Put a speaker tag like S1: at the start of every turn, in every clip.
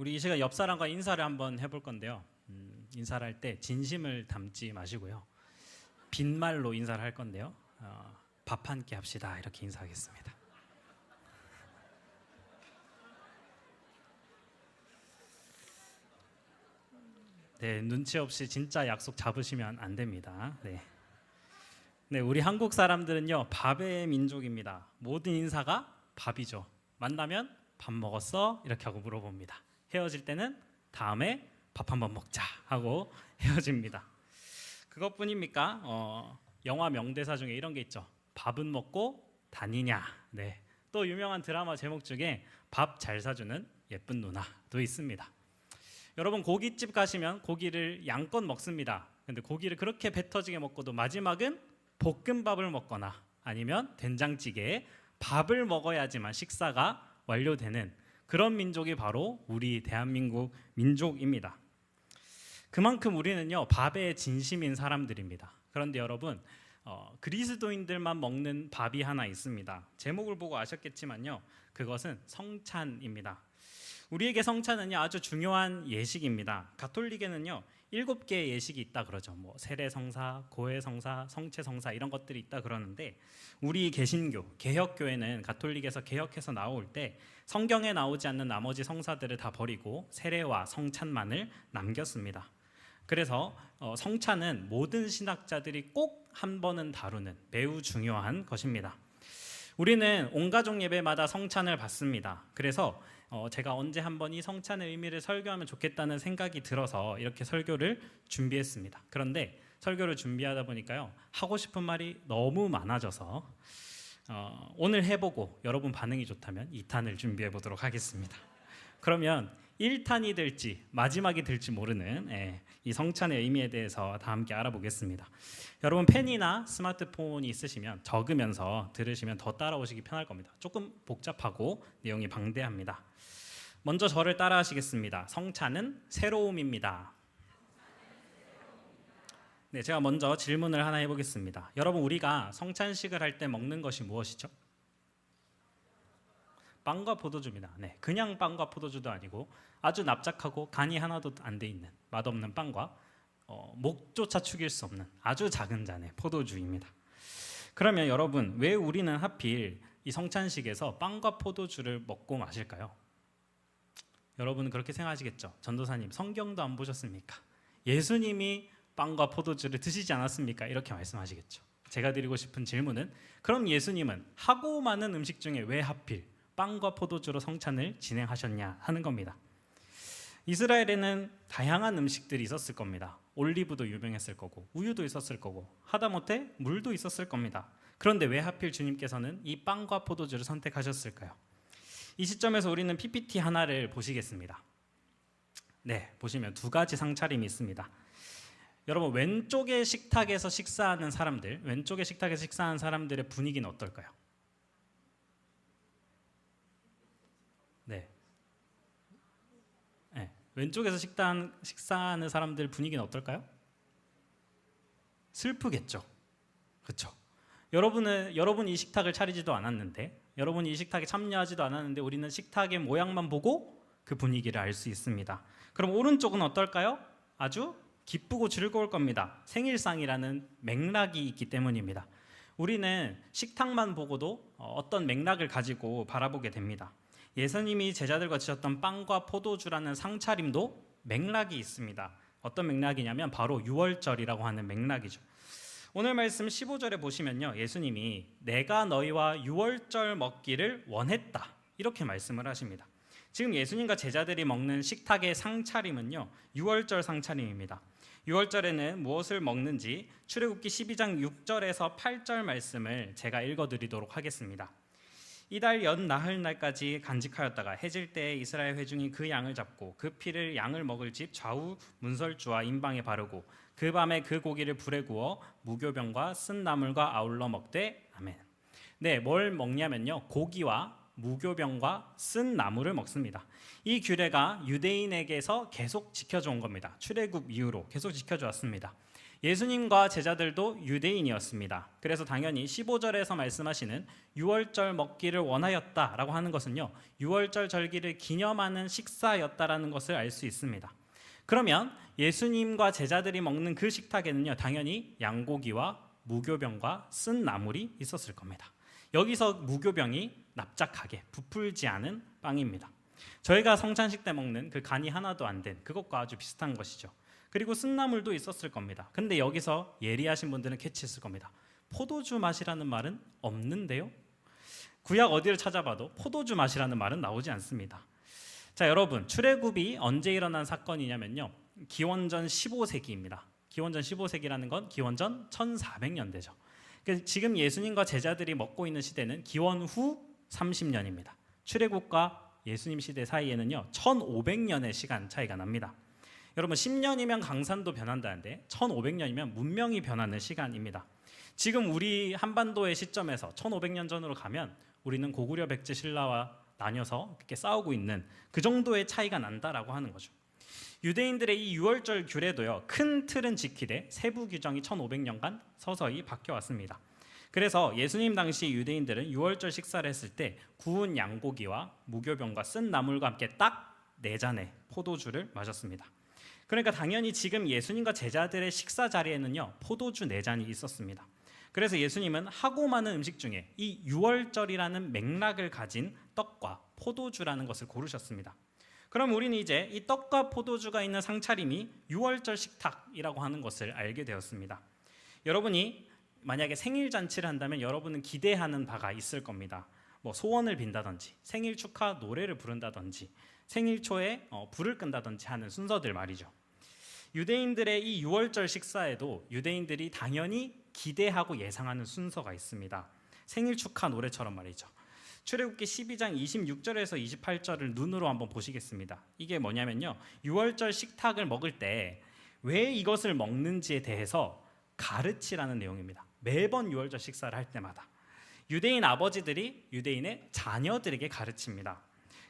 S1: 우리 이 시간 옆 사람과 인사를 한번 해볼 건데요. 인사를 할 때 진심을 담지 마시고요. 빈말로 인사를 할 건데요. 밥 한 끼 합시다 이렇게 인사하겠습니다. 네, 눈치 없이 진짜 약속 잡으시면 안 됩니다. 네, 우리 한국 사람들은요 밥의 민족입니다. 모든 인사가 밥이죠. 만나면 밥 먹었어? 이렇게 하고 물어봅니다. 헤어질 때는 다음에 밥 한번 먹자 하고 헤어집니다. 그것뿐입니까? 영화 명대사 중에 이런 게 있죠. 밥은 먹고 다니냐. 네. 또 유명한 드라마 제목 중에 밥 잘 사주는 예쁜 누나도 있습니다. 여러분 고깃집 가시면 고기를 양껏 먹습니다. 근데 고기를 그렇게 배 터지게 먹고도 마지막은 볶음밥을 먹거나 아니면 된장찌개에 밥을 먹어야지만 식사가 완료되는 그런 민족이 바로 우리 대한민국 민족입니다. 그만큼 우리는요 밥에 진심인 사람들입니다. 그런데 여러분 그리스도인들만 먹는 밥이 하나 있습니다. 제목을 보고 아셨겠지만요 그것은 성찬입니다. 우리에게 성찬은요 아주 중요한 예식입니다. 가톨릭에는요 7개의 예식이 있다 그러죠. 뭐 세례성사, 고해성사, 성체성사 이런 것들이 있다 그러는데 우리 개신교, 개혁교회는 가톨릭에서 개혁해서 나올 때 성경에 나오지 않는 나머지 성사들을 다 버리고 세례와 성찬만을 남겼습니다. 그래서 성찬은 모든 신학자들이 꼭 한 번은 다루는 매우 중요한 것입니다. 우리는 온 가족 예배마다 성찬을 받습니다. 그래서 제가 언제 한번 이 성찬의 의미를 설교하면 좋겠다는 생각이 들어서 이렇게 설교를 준비했습니다. 그런데 설교를 준비하다 보니까요 하고 싶은 말이 너무 많아져서 오늘 해보고 여러분 반응이 좋다면 2탄을 준비해 보도록 하겠습니다. 그러면 1탄이 될지 마지막이 될지 모르는 이 성찬의 의미에 대해서 다 함께 알아보겠습니다. 여러분 펜이나 스마트폰이 있으시면 적으면서 들으시면 더 따라오시기 편할 겁니다. 조금 복잡하고 내용이 방대합니다. 먼저 저를 따라 하시겠습니다. 성찬은 새로움입니다. 네, 제가 먼저 질문을 하나 해보겠습니다. 여러분 우리가 성찬식을 할 때 먹는 것이 무엇이죠? 빵과 포도주입니다. 네, 그냥 빵과 포도주도 아니고 아주 납작하고 간이 하나도 안 돼 있는 맛없는 빵과 목조차 축일 수 없는 아주 작은 잔의 포도주입니다. 그러면 여러분 왜 우리는 하필 이 성찬식에서 빵과 포도주를 먹고 마실까요? 여러분은 그렇게 생각하시겠죠. 전도사님 성경도 안 보셨습니까? 예수님이 빵과 포도주를 드시지 않았습니까? 이렇게 말씀하시겠죠. 제가 드리고 싶은 질문은 그럼 예수님은 하고 많은 음식 중에 왜 하필 빵과 포도주로 성찬을 진행하셨냐 하는 겁니다. 이스라엘에는 다양한 음식들이 있었을 겁니다. 올리브도 유명했을 거고 우유도 있었을 거고 하다못해 물도 있었을 겁니다. 그런데 왜 하필 주님께서는 이 빵과 포도주를 선택하셨을까요? 이 시점에서 우리는 PPT 하나를 보시겠습니다. 네, 보시면 두 가지 상차림이 있습니다. 여러분 왼쪽의 식탁에서 식사하는 사람들, 왼쪽의 식탁에서 식사하는 사람들의 분위기는 어떨까요? 네. 왼쪽에서 식사하는 사람들 분위기는 어떨까요? 슬프겠죠. 그렇죠. 여러분이 이 식탁을 차리지도 않았는데, 여러분이 이 식탁에 참여하지도 않았는데 우리는 식탁의 모양만 보고 그 분위기를 알 수 있습니다. 그럼 오른쪽은 어떨까요? 아주 기쁘고 즐거울 겁니다. 생일상이라는 맥락이 있기 때문입니다. 우리는 식탁만 보고도 어떤 맥락을 가지고 바라보게 됩니다. 예수님이 제자들과 드셨던 빵과 포도주라는 상차림도 맥락이 있습니다. 어떤 맥락이냐면 바로 유월절이라고 하는 맥락이죠. 오늘 말씀 15절에 보시면요 예수님이 내가 너희와 유월절 먹기를 원했다 이렇게 말씀을 하십니다. 지금 예수님과 제자들이 먹는 식탁의 상차림은요 유월절 상차림입니다. 유월절에는 무엇을 먹는지 출애굽기 12장 6절에서 8절 말씀을 제가 읽어드리도록 하겠습니다. 이달 연 나흘날까지 간직하였다가 해질 때에 이스라엘 회중이 그 양을 잡고 그 피를 양을 먹을 집 좌우 문설주와 임방에 바르고 그 밤에 그 고기를 불에 구워 무교병과 쓴 나물과 아울러 먹되 아멘. 네, 뭘 먹냐면요 고기와 무교병과 쓴 나물을 먹습니다. 이 규례가 유대인에게서 계속 지켜져 온 겁니다. 출애굽 이후로 계속 지켜져 왔습니다. 예수님과 제자들도 유대인이었습니다. 그래서 당연히 15절에서 말씀하시는 유월절 먹기를 원하였다라고 하는 것은요, 유월절 절기를 기념하는 식사였다라는 것을 알 수 있습니다. 그러면 예수님과 제자들이 먹는 그 식탁에는요, 당연히 양고기와 무교병과 쓴 나물이 있었을 겁니다. 여기서 무교병이 납작하게 부풀지 않은 빵입니다. 저희가 성찬식 때 먹는 그 간이 하나도 안 된 그것과 아주 비슷한 것이죠. 그리고 쓴나물도 있었을 겁니다. 근데 여기서 예리하신 분들은 캐치했을 겁니다. 포도주 맛이라는 말은 없는데요? 구약 어디를 찾아봐도 포도주 맛이라는 말은 나오지 않습니다. 자, 여러분, 출애굽이 언제 일어난 사건이냐면요, 기원전 15세기입니다. 기원전 15세기라는 건 기원전 1400년대죠. 지금 예수님과 제자들이 먹고 있는 시대는 기원 후 30년입니다. 출애굽과 예수님 시대 사이에는요 1500년의 시간 차이가 납니다. 여러분, 10년이면 강산도 변한다는데 1500년이면 문명이 변하는 시간입니다. 지금 우리 한반도의 시점에서 1500년 전으로 가면 우리는 고구려 백제 신라와 나뉘어서 이렇게 싸우고 있는 그 정도의 차이가 난다라고 하는 거죠. 유대인들의 이 유월절 규례도요, 큰 틀은 지키되 세부 규정이 1500년간 서서히 바뀌어왔습니다. 그래서 예수님 당시 유대인들은 유월절 식사를 했을 때 구운 양고기와 무교병과 쓴 나물과 함께 딱 4잔의 포도주를 마셨습니다. 그러니까 당연히 지금 예수님과 제자들의 식사 자리에는요 포도주 4잔이 있었습니다. 그래서 예수님은 하고 많은 음식 중에 이 유월절이라는 맥락을 가진 떡과 포도주라는 것을 고르셨습니다. 그럼 우리는 이제 이 떡과 포도주가 있는 상차림이 유월절 식탁이라고 하는 것을 알게 되었습니다. 여러분이 만약에 생일 잔치를 한다면 여러분은 기대하는 바가 있을 겁니다. 뭐 소원을 빈다든지 생일 축하 노래를 부른다든지 생일 초에 불을 끈다든지 하는 순서들 말이죠. 유대인들의 이 유월절 식사에도 유대인들이 당연히 기대하고 예상하는 순서가 있습니다. 생일 축하 노래처럼 말이죠. 출애굽기 12장 26절에서 28절을 눈으로 한번 보시겠습니다. 이게 뭐냐면요, 유월절 식탁을 먹을 때 왜 이것을 먹는지에 대해서 가르치라는 내용입니다. 매번 유월절 식사를 할 때마다 유대인 아버지들이 유대인의 자녀들에게 가르칩니다.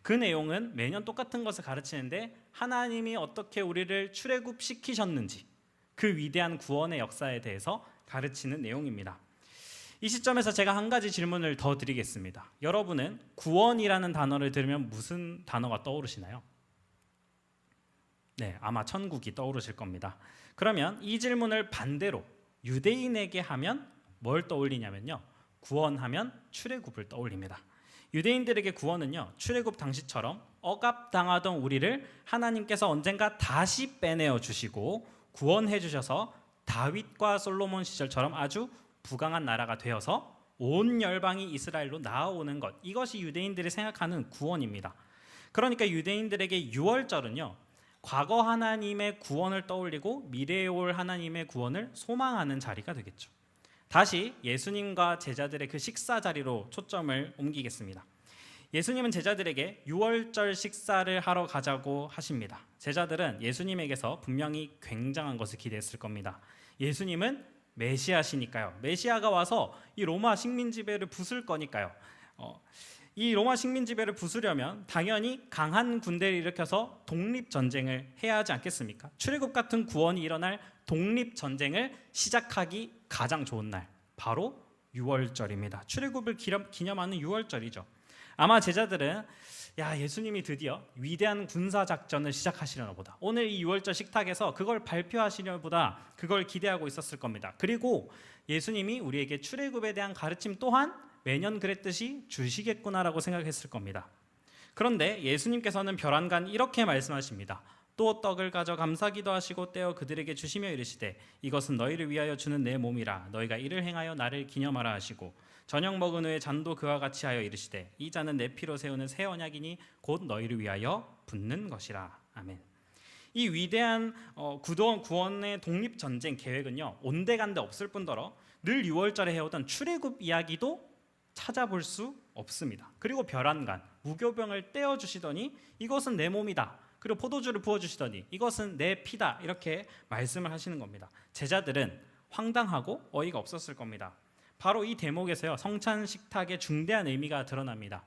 S1: 그 내용은 매년 똑같은 것을 가르치는데 하나님이 어떻게 우리를 출애굽시키셨는지 그 위대한 구원의 역사에 대해서 가르치는 내용입니다. 이 시점에서 제가 한 가지 질문을 더 드리겠습니다. 여러분은 구원이라는 단어를 들으면 무슨 단어가 떠오르시나요? 네, 아마 천국이 떠오르실 겁니다. 그러면 이 질문을 반대로 유대인에게 하면 뭘 떠올리냐면요, 구원하면 출애굽을 떠올립니다. 유대인들에게 구원은요, 출애굽 당시처럼 억압당하던 우리를 하나님께서 언젠가 다시 빼내어 주시고 구원해 주셔서 다윗과 솔로몬 시절처럼 아주 부강한 나라가 되어서 온 열방이 이스라엘로 나아오는 것, 이것이 유대인들이 생각하는 구원입니다. 그러니까 유대인들에게 유월절은요, 과거 하나님의 구원을 떠올리고 미래에 올 하나님의 구원을 소망하는 자리가 되겠죠. 다시 예수님과 제자들의 그 식사 자리로 초점을 옮기겠습니다. 예수님은 제자들에게 유월절 식사를 하러 가자고 하십니다. 제자들은 예수님에게서 분명히 굉장한 것을 기대했을 겁니다. 예수님은 메시아시니까요. 메시아가 와서 이 로마 식민 지배를 부술 거니까요. 이 로마 식민 지배를 부수려면 당연히 강한 군대를 일으켜서 독립 전쟁을 해야 하지 않겠습니까? 출애굽 같은 구원이 일어날 독립 전쟁을 시작하기 가장 좋은 날, 바로 유월절입니다. 출애굽을 기념하는 유월절이죠. 아마 제자들은 예수님이 드디어 위대한 군사 작전을 시작하시려나 보다, 오늘 이 유월절 식탁에서 그걸 발표하시려나 보다, 그걸 기대하고 있었을 겁니다. 그리고 예수님이 우리에게 출애굽에 대한 가르침 또한 매년 그랬듯이 주시겠구나라고 생각했을 겁니다. 그런데 예수님께서는 별안간 이렇게 말씀하십니다. 또 떡을 가져 감사기도 하시고 떼어 그들에게 주시며 이르시되 이것은 너희를 위하여 주는 내 몸이라. 너희가 이를 행하여 나를 기념하라 하시고 저녁 먹은 후에 잔도 그와 같이 하여 이르시되 이 잔은 내 피로 세우는 새 언약이니 곧 너희를 위하여 붓는 것이라. 아멘. 이 위대한 구원의 독립전쟁 계획은요, 온데간데 없을 뿐더러 늘 유월절에 해오던 출애굽 이야기도 찾아볼 수 없습니다. 그리고 별안간 무교병을 떼어주시더니 이것은 내 몸이다, 그리고 포도주를 부어주시더니 이것은 내 피다, 이렇게 말씀을 하시는 겁니다. 제자들은 황당하고 어이가 없었을 겁니다. 바로 이 대목에서요, 성찬 식탁의 중대한 의미가 드러납니다.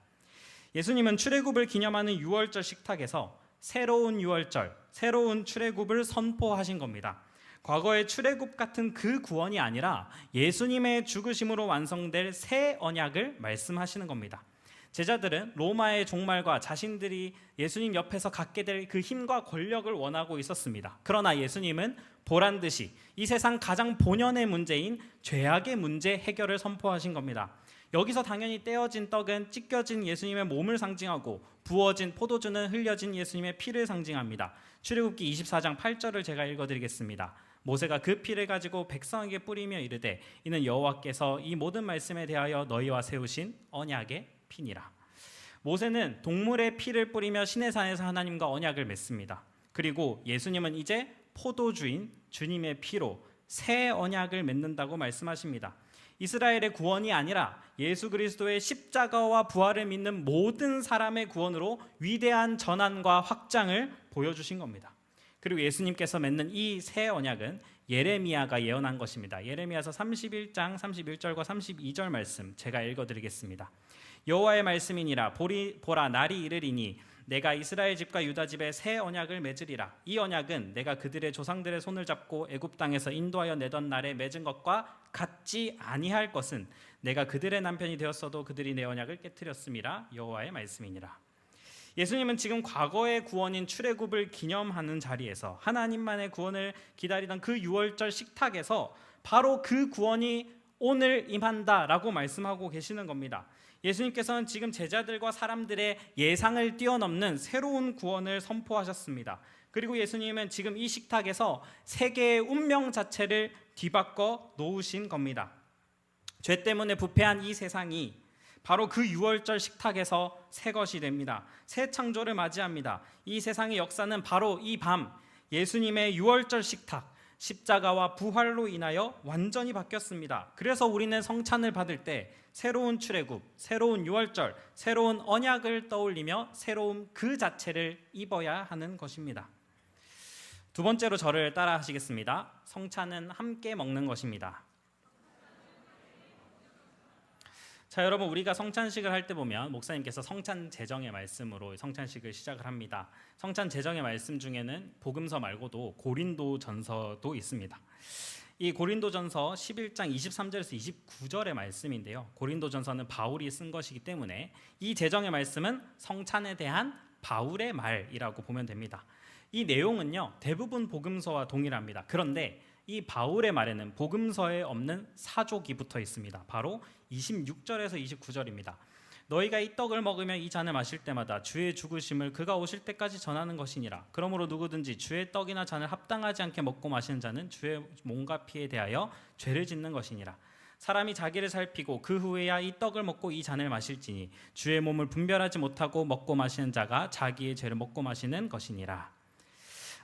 S1: 예수님은 출애굽을 기념하는 유월절 식탁에서 새로운 유월절, 새로운 출애굽을 선포하신 겁니다. 과거의 출애굽 같은 그 구원이 아니라 예수님의 죽으심으로 완성될 새 언약을 말씀하시는 겁니다. 제자들은 로마의 종말과 자신들이 예수님 옆에서 갖게 될 그 힘과 권력을 원하고 있었습니다. 그러나 예수님은 보란듯이 이 세상 가장 본연의 문제인 죄악의 문제 해결을 선포하신 겁니다. 여기서 당연히 떼어진 떡은 찢겨진 예수님의 몸을 상징하고 부어진 포도주는 흘려진 예수님의 피를 상징합니다. 출애굽기 24장 8절을 제가 읽어드리겠습니다. 모세가 그 피를 가지고 백성에게 뿌리며 이르되 이는 여호와께서 이 모든 말씀에 대하여 너희와 세우신 언약의 피니라. 모세는 동물의 피를 뿌리며 시내산에서 하나님과 언약을 맺습니다. 그리고 예수님은 이제 포도주인 주님의 피로 새 언약을 맺는다고 말씀하십니다. 이스라엘의 구원이 아니라 예수 그리스도의 십자가와 부활을 믿는 모든 사람의 구원으로 위대한 전환과 확장을 보여주신 겁니다. 그리고 예수님께서 맺는 이 새 언약은 예레미야가 예언한 것입니다. 예레미야서 31장 31절과 32절 말씀 제가 읽어드리겠습니다. 여호와의 말씀이니라. 보라 날이 이르리니 내가 이스라엘 집과 유다 집에 새 언약을 맺으리라. 이 언약은 내가 그들의 조상들의 손을 잡고 애굽 땅에서 인도하여 내던 날에 맺은 것과 같지 아니할 것은 내가 그들의 남편이 되었어도 그들이 내 언약을 깨뜨렸음이라. 여호와의 말씀이니라. 예수님은 지금 과거의 구원인 출애굽을 기념하는 자리에서 하나님만의 구원을 기다리던 그 유월절 식탁에서 바로 그 구원이 오늘 임한다라고 말씀하고 계시는 겁니다. 예수님께서는 지금 제자들과 사람들의 예상을 뛰어넘는 새로운 구원을 선포하셨습니다. 그리고 예수님은 지금 이 식탁에서 세계의 운명 자체를 뒤바꿔 놓으신 겁니다. 죄 때문에 부패한 이 세상이 바로 그 유월절 식탁에서 새 것이 됩니다. 새 창조를 맞이합니다. 이 세상의 역사는 바로 이 밤 예수님의 유월절 식탁 십자가와 부활로 인하여 완전히 바뀌었습니다. 그래서 우리는 성찬을 받을 때 새로운 출애굽, 새로운 유월절, 새로운 언약을 떠올리며 새로운 그 자체를 입어야 하는 것입니다. 두 번째로 저를 따라 하시겠습니다. 성찬은 함께 먹는 것입니다. 자, 여러분, 우리가 성찬식을 할 때 보면 목사님께서 성찬 제정의 말씀으로 성찬식을 시작을 합니다. 성찬 제정의 말씀 중에는 복음서 말고도 고린도전서도 있습니다. 이 고린도전서 11장 23절에서 29절의 말씀인데요. 고린도전서는 바울이 쓴 것이기 때문에 이 제정의 말씀은 성찬에 대한 바울의 말이라고 보면 됩니다. 이 내용은요, 대부분 복음서와 동일합니다. 그런데 이 바울의 말에는 복음서에 없는 사족이 붙어 있습니다. 바로 26절에서 29절입니다. 너희가 이 떡을 먹으며 이 잔을 마실 때마다 주의 죽으심을 그가 오실 때까지 전하는 것이니라. 그러므로 누구든지 주의 떡이나 잔을 합당하지 않게 먹고 마시는 자는 주의 몸과 피에 대하여 죄를 짓는 것이니라. 사람이 자기를 살피고 그 후에야 이 떡을 먹고 이 잔을 마실지니 주의 몸을 분별하지 못하고 먹고 마시는 자가 자기의 죄를 먹고 마시는 것이니라.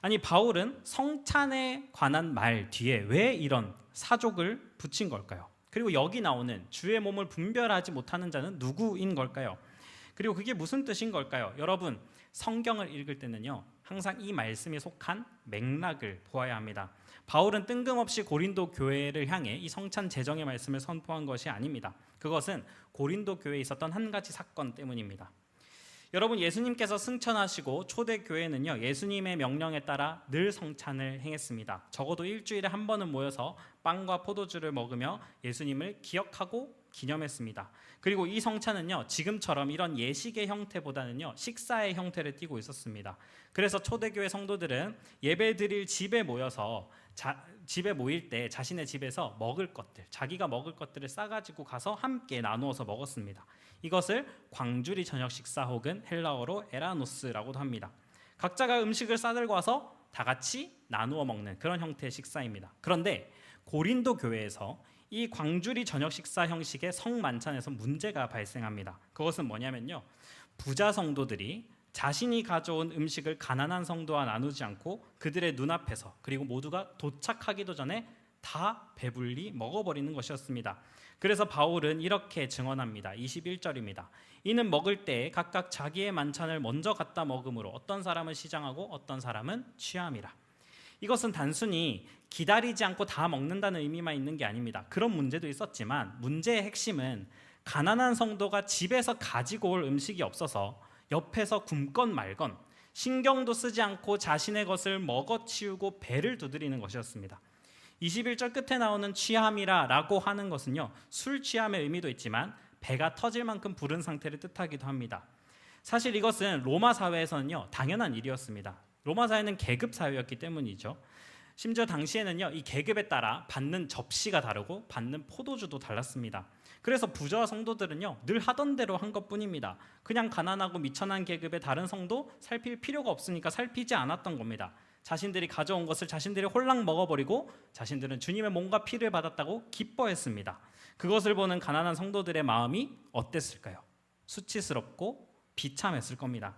S1: 아니, 바울은 성찬에 관한 말 뒤에 왜 이런 사족을 붙인 걸까요? 그리고 여기 나오는 주의 몸을 분별하지 못하는 자는 누구인 걸까요? 그리고 그게 무슨 뜻인 걸까요? 여러분, 성경을 읽을 때는요, 항상 이 말씀에 속한 맥락을 보아야 합니다. 바울은 뜬금없이 고린도 교회를 향해 이 성찬 제정의 말씀을 선포한 것이 아닙니다. 그것은 고린도 교회에 있었던 한 가지 사건 때문입니다. 여러분, 예수님께서 승천하시고 초대교회는요, 예수님의 명령에 따라 늘 성찬을 행했습니다. 적어도 일주일에 한 번은 모여서 빵과 포도주를 먹으며 예수님을 기억하고 기념했습니다. 그리고 이 성찬은요, 지금처럼 이런 예식의 형태보다는요, 식사의 형태를 띠고 있었습니다. 그래서 초대교회 성도들은 예배 드릴 집에 모여서 집에 모일 때 자신의 집에서 먹을 것들, 자기가 먹을 것들을 싸가지고 가서 함께 나누어서 먹었습니다. 이것을 광주리 저녁 식사 혹은 헬라어로 에라노스라고도 합니다. 각자가 음식을 싸들고 와서 다 같이 나누어 먹는 그런 형태의 식사입니다. 그런데 고린도 교회에서 이 광주리 저녁 식사 형식의 성만찬에서 문제가 발생합니다. 그것은 뭐냐면요, 부자 성도들이 자신이 가져온 음식을 가난한 성도와 나누지 않고 그들의 눈앞에서, 그리고 모두가 도착하기도 전에 다 배불리 먹어버리는 것이었습니다. 그래서 바울은 이렇게 증언합니다. 21절입니다. 이는 먹을 때 각각 자기의 만찬을 먼저 갖다 먹음으로 어떤 사람은 시장하고 어떤 사람은 취함이라. 이것은 단순히 기다리지 않고 다 먹는다는 의미만 있는 게 아닙니다. 그런 문제도 있었지만 문제의 핵심은 가난한 성도가 집에서 가지고 올 음식이 없어서 옆에서 굶건 말건 신경도 쓰지 않고 자신의 것을 먹어치우고 배를 두드리는 것이었습니다. 21절 끝에 나오는 취함이라라고 하는 것은요, 술 취함의 의미도 있지만 배가 터질 만큼 부른 상태를 뜻하기도 합니다. 사실 이것은 로마 사회에서는요, 당연한 일이었습니다. 로마 사회는 계급 사회였기 때문이죠. 심지어 당시에는요, 이 계급에 따라 받는 접시가 다르고 받는 포도주도 달랐습니다. 그래서 부자와 성도들은요, 늘 하던 대로 한 것뿐입니다. 그냥 가난하고 미천한 계급의 다른 성도 살필 필요가 없으니까 살피지 않았던 겁니다. 자신들이 가져온 것을 자신들이 홀랑 먹어버리고 자신들은 주님의 몸과 피를 받았다고 기뻐했습니다. 그것을 보는 가난한 성도들의 마음이 어땠을까요? 수치스럽고 비참했을 겁니다.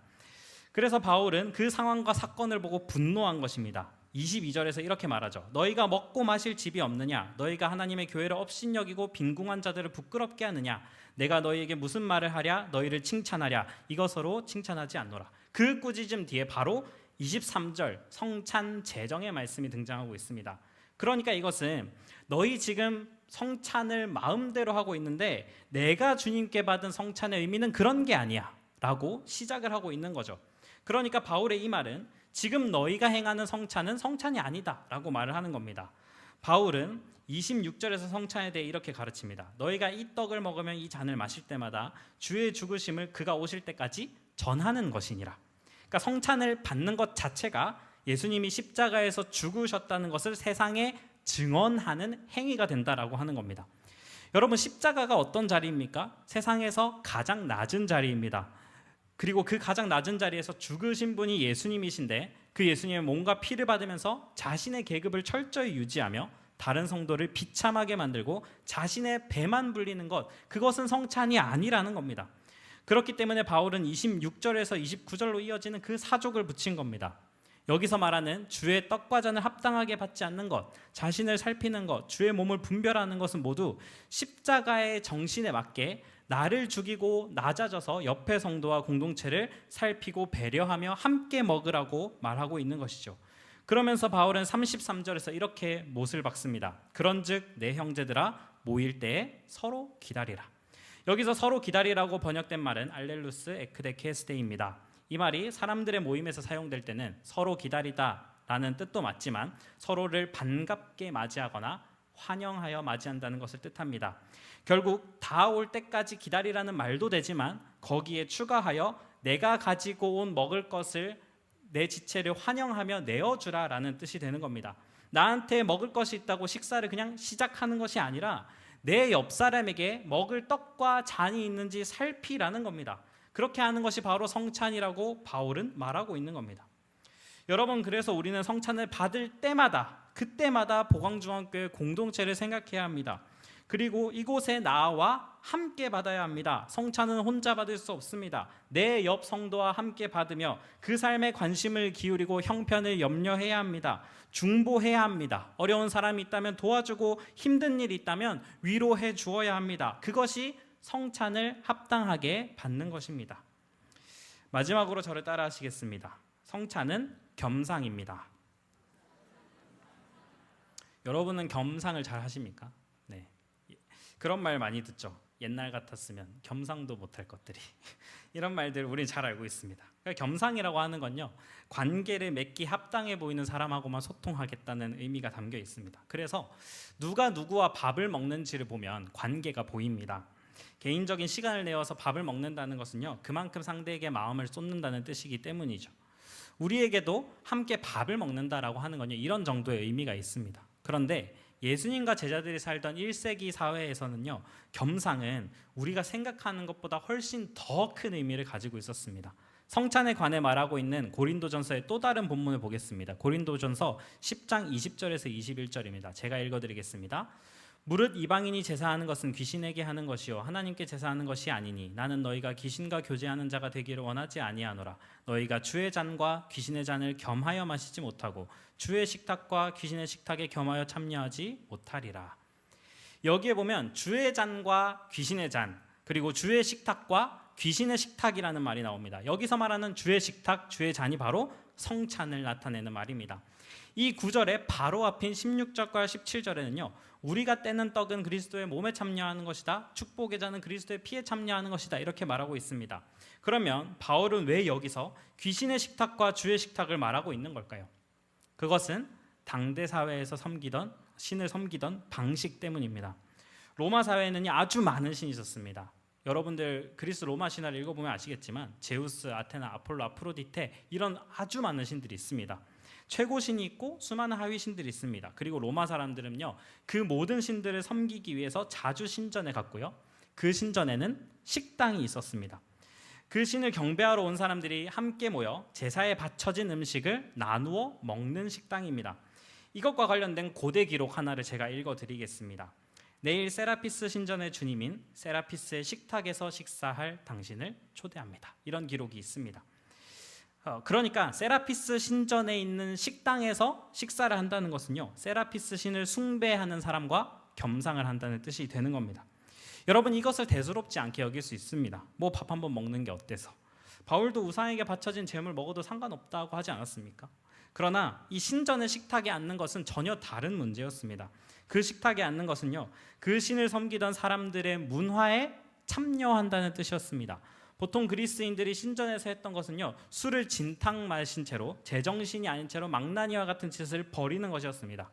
S1: 그래서 바울은 그 상황과 사건을 보고 분노한 것입니다. 22절에서 이렇게 말하죠. 너희가 먹고 마실 집이 없느냐? 너희가 하나님의 교회를 업신여기고 빈궁한 자들을 부끄럽게 하느냐? 내가 너희에게 무슨 말을 하랴? 너희를 칭찬하랴? 이것으로 칭찬하지 않노라. 그 꾸짖음 뒤에 바로 23절 성찬 제정의 말씀이 등장하고 있습니다. 그러니까 이것은 너희 지금 성찬을 마음대로 하고 있는데 내가 주님께 받은 성찬의 의미는 그런 게 아니야 라고 시작을 하고 있는 거죠. 그러니까 바울의 이 말은 지금 너희가 행하는 성찬은 성찬이 아니다 라고 말을 하는 겁니다. 바울은 26절에서 성찬에 대해 이렇게 가르칩니다. 너희가 이 떡을 먹으면 이 잔을 마실 때마다 주의 죽으심을 그가 오실 때까지 전하는 것이니라. 그러니까 성찬을 받는 것 자체가 예수님이 십자가에서 죽으셨다는 것을 세상에 증언하는 행위가 된다라고 하는 겁니다. 여러분, 십자가가 어떤 자리입니까? 세상에서 가장 낮은 자리입니다. 그리고 그 가장 낮은 자리에서 죽으신 분이 예수님이신데 그 예수님의 몸과 피를 받으면서 자신의 계급을 철저히 유지하며 다른 성도를 비참하게 만들고 자신의 배만 불리는 것, 그것은 성찬이 아니라는 겁니다. 그렇기 때문에 바울은 26절에서 29절로 이어지는 그 사족을 붙인 겁니다. 여기서 말하는 주의 떡과 잔을 합당하게 받지 않는 것, 자신을 살피는 것, 주의 몸을 분별하는 것은 모두 십자가의 정신에 맞게 나를 죽이고 낮아져서 옆의 성도와 공동체를 살피고 배려하며 함께 먹으라고 말하고 있는 것이죠. 그러면서 바울은 33절에서 이렇게 못을 박습니다. 그런즉 내 형제들아 모일 때에 서로 기다리라. 여기서 서로 기다리라고 번역된 말은 알렐루스 에크데케스테입니다. 이 말이 사람들의 모임에서 사용될 때는 서로 기다리다라는 뜻도 맞지만 서로를 반갑게 맞이하거나 환영하여 맞이한다는 것을 뜻합니다. 결국 다 올 때까지 기다리라는 말도 되지만 거기에 추가하여 내가 가지고 온 먹을 것을 내 지체를 환영하며 내어주라라는 뜻이 되는 겁니다. 나한테 먹을 것이 있다고 식사를 그냥 시작하는 것이 아니라 내 옆 사람에게 먹을 떡과 잔이 있는지 살피라는 겁니다. 그렇게 하는 것이 바로 성찬이라고 바울은 말하고 있는 겁니다. 여러분, 그래서 우리는 성찬을 받을 때마다 그때마다 보광중앙교회 공동체를 생각해야 합니다. 그리고 이곳에 나와 함께 받아야 합니다. 성찬은 혼자 받을 수 없습니다. 내 옆 성도와 함께 받으며 그 삶에 관심을 기울이고 형편을 염려해야 합니다. 중보해야 합니다. 어려운 사람이 있다면 도와주고 힘든 일이 있다면 위로해 주어야 합니다. 그것이 성찬을 합당하게 받는 것입니다. 마지막으로 저를 따라 하시겠습니다. 성찬은 겸상입니다. 여러분은 겸상을 잘 하십니까? 네. 그런 말 많이 듣죠. 옛날 같았으면 겸상도 못할 것들이 이런 말들 우리 잘 알고 있습니다. 그러니까 겸상이라고 하는 건요, 관계를 맺기 합당해 보이는 사람하고만 소통하겠다는 의미가 담겨 있습니다. 그래서 누가 누구와 밥을 먹는지를 보면 관계가 보입니다. 개인적인 시간을 내어서 밥을 먹는다는 것은요, 그만큼 상대에게 마음을 쏟는다는 뜻이기 때문이죠. 우리에게도 함께 밥을 먹는다라고 하는 건요, 이런 정도의 의미가 있습니다. 그런데 예수님과 제자들이 살던 1세기 사회에서는요, 겸상은 우리가 생각하는 것보다 훨씬 더 큰 의미를 가지고 있었습니다. 성찬에 관해 말하고 있는 고린도전서의 또 다른 본문을 보겠습니다. 고린도전서 10장 20절에서 21절입니다. 제가 읽어드리겠습니다. 무릇 이방인이 제사하는 것은 귀신에게 하는 것이요 하나님께 제사하는 것이 아니니 나는 너희가 귀신과 교제하는 자가 되기를 원하지 아니하노라. 너희가 주의 잔과 귀신의 잔을 겸하여 마시지 못하고 주의 식탁과 귀신의 식탁에 겸하여 참여하지 못하리라. 여기에 보면 주의 잔과 귀신의 잔, 그리고 주의 식탁과 귀신의 식탁이라는 말이 나옵니다. 여기서 말하는 주의 식탁, 주의 잔이 바로 성찬을 나타내는 말입니다. 이 구절의 바로 앞인 16절과 17절에는요, 우리가 떼는 떡은 그리스도의 몸에 참여하는 것이다, 축복의 잔은 그리스도의 피에 참여하는 것이다, 이렇게 말하고 있습니다. 그러면 바울은 왜 여기서 귀신의 식탁과 주의 식탁을 말하고 있는 걸까요? 그것은 당대 사회에서 섬기던 신을 섬기던 방식 때문입니다. 로마 사회에는 아주 많은 신이 있었습니다. 여러분들 그리스 로마 신화를 읽어보면 아시겠지만 제우스, 아테나, 아폴로, 아프로디테 이런 아주 많은 신들이 있습니다. 최고 신이 있고 수많은 하위 신들이 있습니다. 그리고 로마 사람들은요, 그 모든 신들을 섬기기 위해서 자주 신전에 갔고요, 그 신전에는 식당이 있었습니다. 그 신을 경배하러 온 사람들이 함께 모여 제사에 바쳐진 음식을 나누어 먹는 식당입니다. 이것과 관련된 고대 기록 하나를 제가 읽어드리겠습니다. 내일 세라피스 신전의 주님인 세라피스의 식탁에서 식사할 당신을 초대합니다. 이런 기록이 있습니다. 그러니까 세라피스 신전에 있는 식당에서 식사를 한다는 것은요, 세라피스 신을 숭배하는 사람과 겸상을 한다는 뜻이 되는 겁니다. 여러분, 이것을 대수롭지 않게 여길 수 있습니다. 뭐 밥 한번 먹는 게 어때서? 바울도 우상에게 바쳐진 재물 먹어도 상관없다고 하지 않았습니까? 그러나 이 신전의 식탁에 앉는 것은 전혀 다른 문제였습니다. 그 식탁에 앉는 것은요, 그 신을 섬기던 사람들의 문화에 참여한다는 뜻이었습니다. 보통 그리스인들이 신전에서 했던 것은요, 술을 진탕 마신 채로 제정신이 아닌 채로 망나니와 같은 짓을 벌이는 것이었습니다.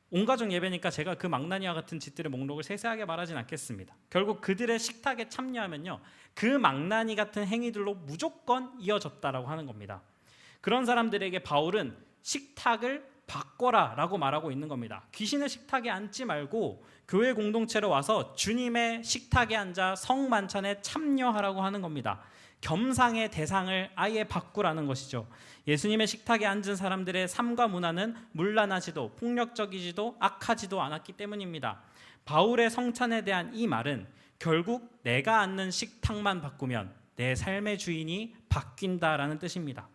S1: 온가족 예배니까 제가 그 망나니와 같은 짓들의 목록을 세세하게 말하진 않겠습니다. 결국 그들의 식탁에 참여하면요, 그 망나니 같은 행위들로 무조건 이어졌다라고 하는 겁니다. 그런 사람들에게 바울은 식탁을 바꿔라 라고 말하고 있는 겁니다. 귀신의 식탁에 앉지 말고 교회 공동체로 와서 주님의 식탁에 앉아 성만찬에 참여하라고 하는 겁니다. 겸상의 대상을 아예 바꾸라는 것이죠. 예수님의 식탁에 앉은 사람들의 삶과 문화는 문란하지도 폭력적이지도 악하지도 않았기 때문입니다. 바울의 성찬에 대한 이 말은 결국 내가 앉는 식탁만 바꾸면 내 삶의 주인이 바뀐다라는 뜻입니다.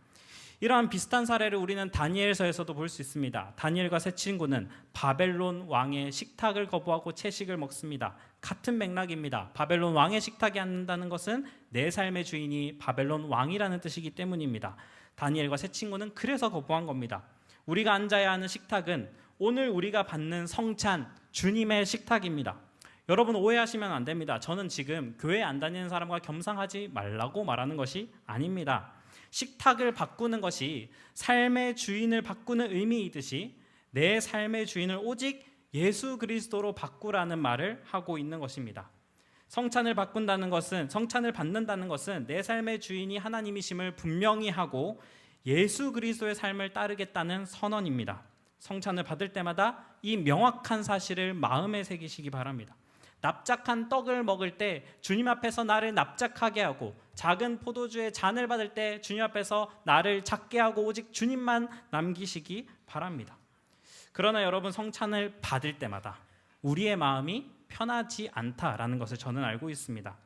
S1: 이러한 비슷한 사례를 우리는 다니엘서에서도 볼 수 있습니다. 다니엘과 세 친구는 바벨론 왕의 식탁을 거부하고 채식을 먹습니다. 같은 맥락입니다. 바벨론 왕의 식탁에 앉는다는 것은 내 삶의 주인이 바벨론 왕이라는 뜻이기 때문입니다. 다니엘과 세 친구는 그래서 거부한 겁니다. 우리가 앉아야 하는 식탁은 오늘 우리가 받는 성찬, 주님의 식탁입니다. 여러분, 오해하시면 안 됩니다. 저는 지금 교회 안 다니는 사람과 겸상하지 말라고 말하는 것이 아닙니다. 식탁을 바꾸는 것이 삶의 주인을 바꾸는 의미이듯이 내 삶의 주인을 오직 예수 그리스도로 바꾸라는 말을 하고 있는 것입니다. 성찬을 바꾼다는 것은, 성찬을 받는다는 것은 내 삶의 주인이 하나님이심을 분명히 하고 예수 그리스도의 삶을 따르겠다는 선언입니다. 성찬을 받을 때마다 이 명확한 사실을 마음에 새기시기 바랍니다. 납작한 떡을 먹을 때 주님 앞에서 나를 납작하게 하고, 작은 포도주의 잔을 받을 때 주님 앞에서 나를 작게 하고 오직 주님만 남기시기 바랍니다. 그러나 여러분, 성찬을 받을 때마다 우리의 마음이 편하지 않다라는 것을 저는 알고 있습니다.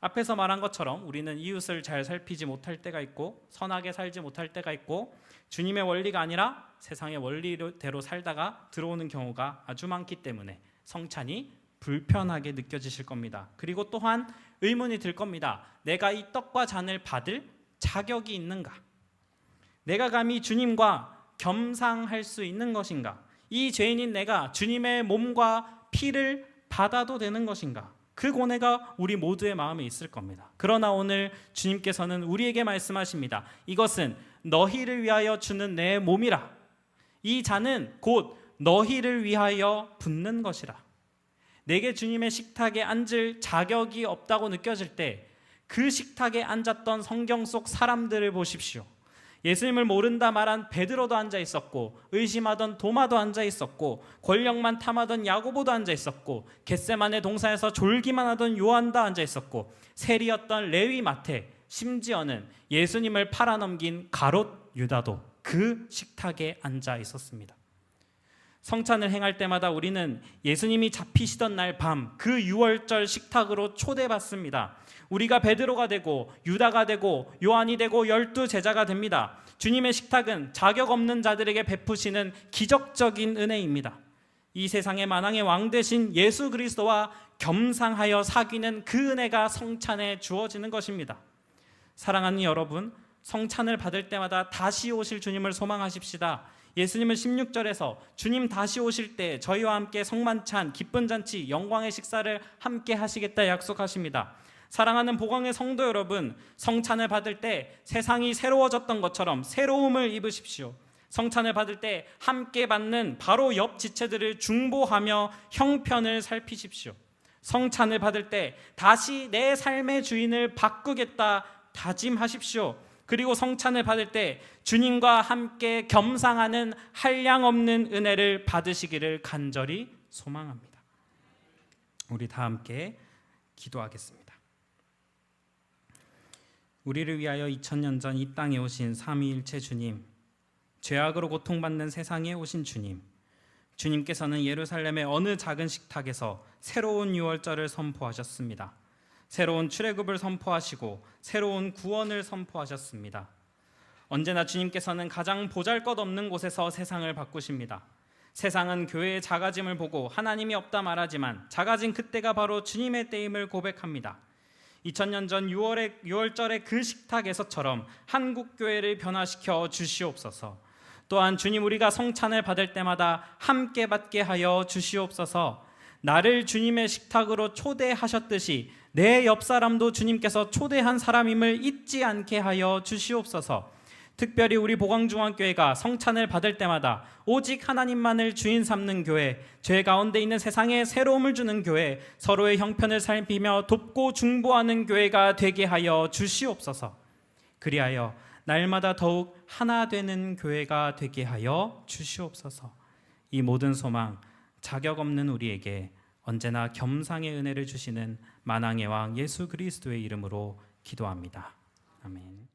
S1: 앞에서 말한 것처럼 우리는 이웃을 잘 살피지 못할 때가 있고 선하게 살지 못할 때가 있고 주님의 원리가 아니라 세상의 원리대로 살다가 들어오는 경우가 아주 많기 때문에 성찬이 불편하게 느껴지실 겁니다. 그리고 또한 의문이 들 겁니다. 내가 이 떡과 잔을 받을 자격이 있는가? 내가 감히 주님과 겸상할 수 있는 것인가? 이 죄인인 내가 주님의 몸과 피를 받아도 되는 것인가? 그 고뇌가 우리 모두의 마음에 있을 겁니다. 그러나 오늘 주님께서는 우리에게 말씀하십니다. 이것은 너희를 위하여 주는 내 몸이라. 이 잔은 곧 너희를 위하여 붓는 것이라. 내게 주님의 식탁에 앉을 자격이 없다고 느껴질 때 그 식탁에 앉았던 성경 속 사람들을 보십시오. 예수님을 모른다 말한 베드로도 앉아 있었고, 의심하던 도마도 앉아 있었고, 권력만 탐하던 야고보도 앉아 있었고, 겟세마네 동산에서 졸기만 하던 요한도 앉아 있었고, 세리였던 레위 마태, 심지어는 예수님을 팔아넘긴 가롯 유다도 그 식탁에 앉아 있었습니다. 성찬을 행할 때마다 우리는 예수님이 잡히시던 날 밤 그 6월절 식탁으로 초대받습니다. 우리가 베드로가 되고 유다가 되고 요한이 되고 12제자가 됩니다. 주님의 식탁은 자격 없는 자들에게 베푸시는 기적적인 은혜입니다. 이 세상의 만왕의 왕 되신 예수 그리스도와 겸상하여 사귀는 그 은혜가 성찬에 주어지는 것입니다. 사랑하는 여러분, 성찬을 받을 때마다 다시 오실 주님을 소망하십시다. 예수님은 16절에서 주님 다시 오실 때 저희와 함께 성만찬, 기쁜 잔치, 영광의 식사를 함께 하시겠다 약속하십니다. 사랑하는 보광의 성도 여러분, 성찬을 받을 때 세상이 새로워졌던 것처럼 새로움을 입으십시오. 성찬을 받을 때 함께 받는 바로 옆 지체들을 중보하며 형편을 살피십시오. 성찬을 받을 때 다시 내 삶의 주인을 바꾸겠다 다짐하십시오. 그리고 성찬을 받을 때 주님과 함께 겸상하는 한량없는 은혜를 받으시기를 간절히 소망합니다. 우리 다 함께 기도하겠습니다. 우리를 위하여 2000년 전 이 땅에 오신 삼위일체 주님, 죄악으로 고통받는 세상에 오신 주님, 주님께서는 예루살렘의 어느 작은 식탁에서 새로운 유월절을 선포하셨습니다. 새로운 출애굽을 선포하시고 새로운 구원을 선포하셨습니다. 언제나 주님께서는 가장 보잘것없는 곳에서 세상을 바꾸십니다. 세상은 교회의 작아짐을 보고 하나님이 없다 말하지만 작아진 그때가 바로 주님의 때임을 고백합니다. 2000년 전 6월절의 그 식탁에서처럼 한국교회를 변화시켜 주시옵소서. 또한 주님, 우리가 성찬을 받을 때마다 함께 받게 하여 주시옵소서. 나를 주님의 식탁으로 초대하셨듯이 내 옆사람도 주님께서 초대한 사람임을 잊지 않게 하여 주시옵소서. 특별히 우리 보광중앙교회가 성찬을 받을 때마다 오직 하나님만을 주인 삼는 교회, 죄 가운데 있는 세상에 새로움을 주는 교회, 서로의 형편을 살피며 돕고 중보하는 교회가 되게 하여 주시옵소서. 그리하여 날마다 더욱 하나 되는 교회가 되게 하여 주시옵소서. 이 모든 소망, 자격 없는 우리에게 언제나 겸상의 은혜를 주시는 만왕의 왕 예수 그리스도의 이름으로 기도합니다. 아멘.